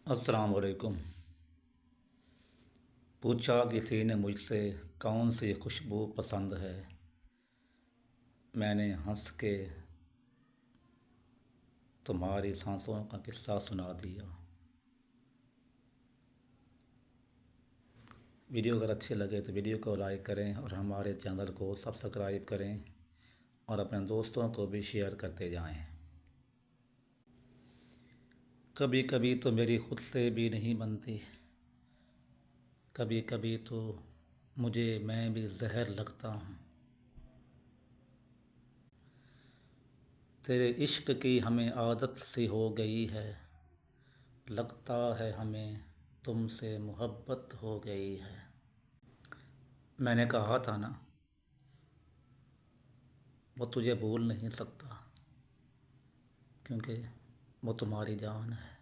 अस्सलाम वालेकुम। पूछा किसी ने मुझसे कौन सी खुशबू पसंद है। मैंने हंस के तुम्हारी सांसों का किस्सा सुना दिया। वीडियो अगर अच्छे लगे तो वीडियो को लाइक करें और हमारे चैनल को सब्सक्राइब करें और अपने दोस्तों को भी शेयर करते जाएं। कभी कभी तो मेरी खुद से भी नहीं बनती, कभी कभी तो मुझे मैं भी जहर लगता हूँ। तेरे इश्क की हमें आदत सी हो गई है, लगता है हमें तुमसे मोहब्बत हो गई है। मैंने कहा था ना, वो तुझे भूल नहीं सकता, क्योंकि वो तुम्हारी जान है।